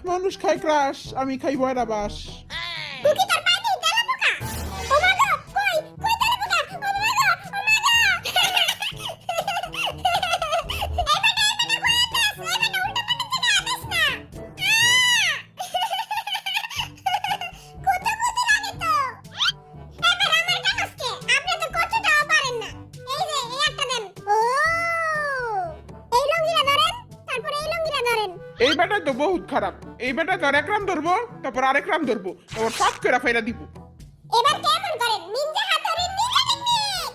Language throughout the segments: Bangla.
মানুষ খায় ক্রাশ, আমি খাই বয়রা বাস। এই বেটা তো বহুত খারাপ। এই বেটা তো এক রাম ধরবো, তারপর আরেক রাম ধরবো, তারপর সব করে ফেরা দিব। এবার কেমন করেন? Ninja হাতড়ি, Ninja technique.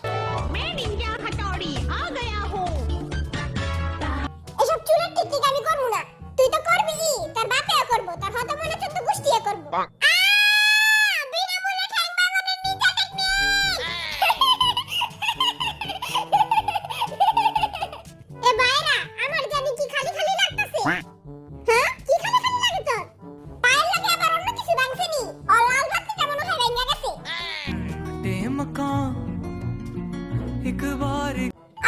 मैं निंजा हथौड़ी आ गया हूँ। এসব চুলের টেকনিক আমি করব না। তুই তো করবি, তোর বাপেও করব, তোর হত মনে চোদ্দ গোষ্ঠীও করব। বিনামূল্যে ঠ্যাং ভাঙানোর নিনজা টেকনিক। এ ভাইরা, আমার জানি কি খালি খালি লাগতাছে। হ্যাঁ, কি খালি খালি লাগে তোর? পায়ের লাগে আবার অন্য কিছু ভাঙছে নি? ও লাল বাতিটা মনে হয় ভেঙে গেছে।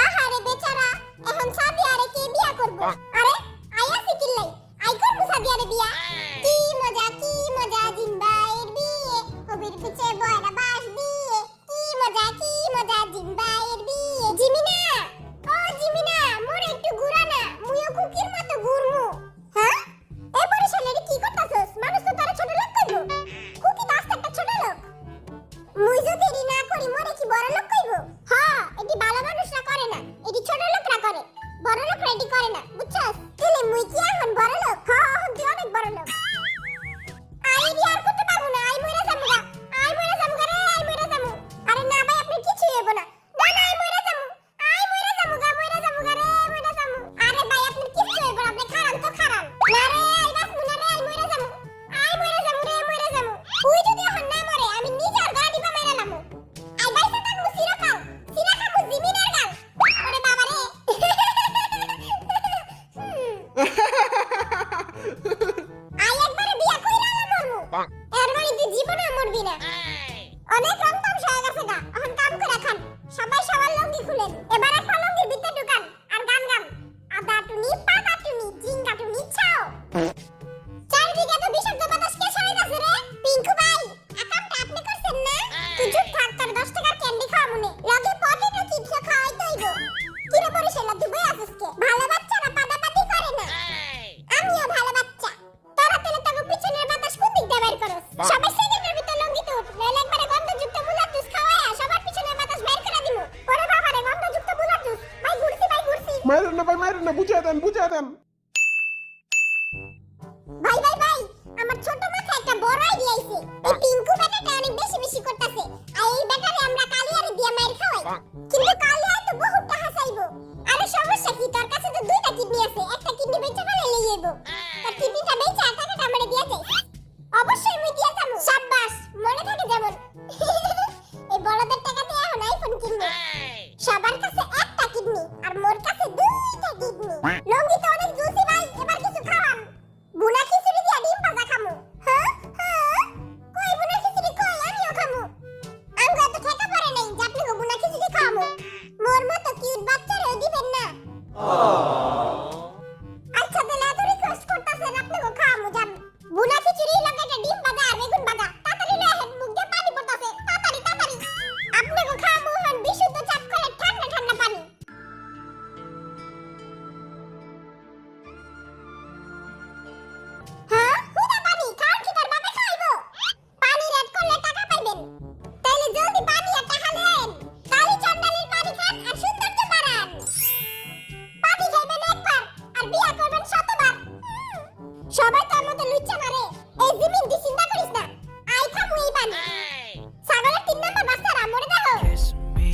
আহারে বেচারা, এখন সাদিয়ারে কে বিয়া করব? আরে আইয়াছি কিল্লাই, আই করব সাদিয়ারে বিয়া। কি মজা জিম্বাইয়ের বিয়ে, হবির পিছে বয়রা বাস দিয়ে। কি মজা জিম্বাইয়ের বিয়ে। জিমিনা, ও জিমিনা, মোর একটু ঘুরা না, মুইও কুকির মতো ঘুরমু। হ্যাঁ, এই বরিশালের কি করতাছস? মানুষ তো তারা ছোট লোক কইবো। কুকি তো আস্তে একটা ছোট লোক। মুই যদি এডি না করি মোরে কি বড় লোক কইবো? হ্যাঁ, এডি ভালো মানুষরা করে না, এডি ছোট লোকরা করে, বড় লোকরা এডি করে না, বুঝছস? তাহলে মুই কি এখন বড় লোক? হ্যাঁ, এখন তুই অনেক বড় লোক। আই এডি আর করতে পারবো না, আই মইরা যামু গা, আই মইরা যামু গা রে, আই মইরা যামু। আরে না ভাই, আপনি কিছুই হইব না। না না, আই মইরা যামু, আই মইরা যামু গা রে, মইরা যামু। আরে ভাই, আপনি কিছুই হইব না, আপনি খারান তো খারান। না রে, আই বাঁচমু না রে, আই মইরা যামু, আই মইরা যামু রে, মইরা যামু। তুই যদি এখন না মরে, আমি নিজের গা ডিবা মাইরা লামু। আই বাইসা থাকমু চিরকাল, চিরা খামু জিমিনের গাল। ওরে বাবা রে। আই একবারে বিয়া কইরা মরমু। এর মানে তুই জীবনে মরবি না। অনেক রং তামসা হয়ে গেছে গা, এখন কাম করে খান। সবাই সবার লঙ্গি খুলেন, এবার একটা লঙ্গির ভিতরে ঢুকান আর গান গান। আদা টুনি, পাতা টুনি, জিঙ্গা টুনি, ছাও। চারদিকে তো বিষাক্ত বাতাস কে ছড়াইতাছে রে? পিঙ্কু ভাই, আকামটা আপনি করছেন না? তুই চুপ থাক, তোর 10 টাকার ক্যান্ডি খাওয়া মনে। লগে পটেটো চিপস খাওয়াইতে হইব। কি রে বরিশালা, তুই বই আছিস কে? ভালো বাচ্চারা পাদাপাদি করে না। আমিও ভালো বাচ্চা। তোরা তেলে তোকে পিছনের বাতাস কোন দিক দিয়ে বের করস? সবাই সেকেন্ডের ভিতর লঙ্গি তো নইলে একবারে গন্ধযুক্ত মুলাতুস খাওয়ায়া সবার পিছনের বাতাস বের করে দিমু। ওরে বাবা রে, গন্ধযুক্ত মুলাতুস। ভাই ঘুরছি, ভাই ঘুরছি। মাইরেন না, বুঝিয়ে দেন। ভাই, আমার ছোট মাথায় একটা বড় আইডিয়া আইছে। এই পিঙ্কু বেটাটা অনেক বেশি বেশি করতেছে। আর এই বেটারে আমরা কালিয়ারে দিয়া মাইর খাওয়াই। কিন্তু কালিয়া তো বহুত টাকা চাইবো। আরে সমস্যা কি, তোর কাছে তো দুইটা কিডনি আছে, একটা কিডনি বেচে ফেলে লই যাইবো। তোর কিডনিটা বেচে টাকাটা আমারে দিয়া যাই। অবশ্যই মুই দিয়া যাবো। শাবাশ, মনে থাকে যেমন। এই বড়দের টাকা দিয়ে এখন আইফোন কিনবো। সবার কাছে একটা কিডনি আর মোর কাছে দুইটা কিডনি। লঙ্গি তো অনেক জুসি ভাই, এবার কিছু খাওয়ান। বুনা খিচুড়ি দিয়া ডিম ভাজা খামু। হ্যাঁ, কই বুনা খিচুড়ি কই, আমিও খামু। আমগো তো ঠেকা পড়ে নাই যে আপনি বুনা খিচুড়ি খামু। মোর মতো কিউট বাচ্চারেও দিবেন না। আচ্ছা, তাহলে এত রিকোয়েস্ট করতেছেন, আপনি খামু যান। বুনা খিচুড়ি লগে একটা ডিম ভাজা আর বেগুন ভাজা। তাড়াতাড়ি লয়ে আহেন, মুখ দিয়ে পানি পড়তাছে। তাড়াতাড়ি। আপনি খামু হন বিশুদ্ধ চাপ করে ঠান্ডা ঠান্ডা পানি। হ্যাঁ, হুদা পানি খাওয়ার কি তার বাপে খাইবো? পানি রেড করলে টাকা পাইবেন। তাইলে জলদি পানি আর টাকা নেন। কালি চন্ডালির পানি খান আর সৌন্দর্য বাড়ান। পানি খাইবেন একবার আর বিয়া করবেন শতবার। সবাই তোর মতো লুচ্চা মারে। এই জিমিন, তুই চিন্তা করিস না, আই খামু এই পানি। ছাগলের 3 নাম্বার বাচ্চারা মরে দেখো। Kiss me.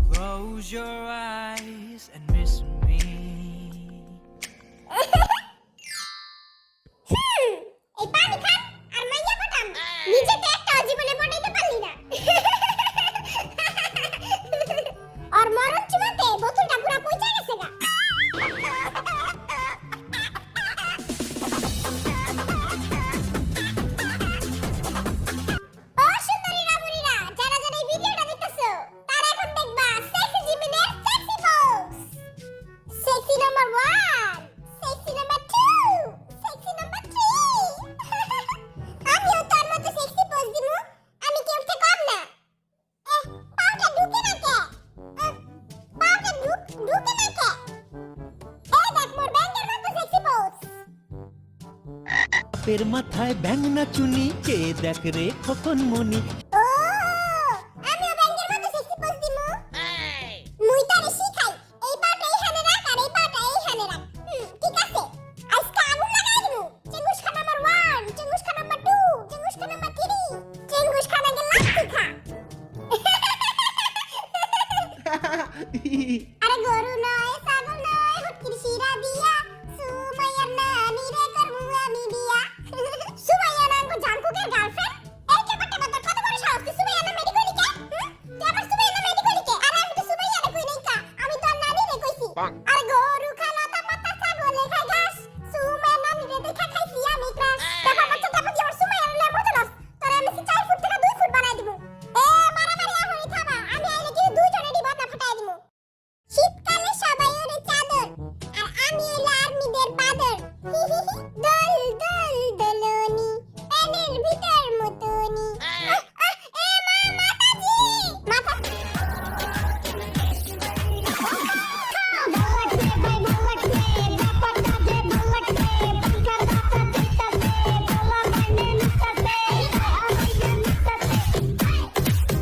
Close your eyes and miss me. এই পানি খান আর মাইয়া পটাম। নিজে তো একটা জীবনে পটাইতে পারলি না। আর মরণ চুমাতে বোতলটা পুরো পচে গেছে গা। ও সুন্দরীরা বুড়িরা, যারা এই ভিডিওটা দেখতেছো, তারা এখন দেখবা সেক্সি জিমিনের সেক্সি পোজ। সেক্সি বাপের মাথায় ব্যাঙ না চুনি, চেয়ে দেখ রে খোকন মনি। ও আমিও ব্যাংকের মতো সেক্সি পোজ দিমু। মুই তারে শিখাই, এই পাটা এইখানে রাখ আর এই পাটা এইখানে রাখ। ঠিক আছে, আজকে আগুন লাগাই দিমু। চেঙ্গুস খান নাম্বার 1, চেঙ্গুস খান নাম্বার 2, চেঙ্গুস খান নাম্বার 3, চেঙ্গুস খান আগে লাত্তি খা।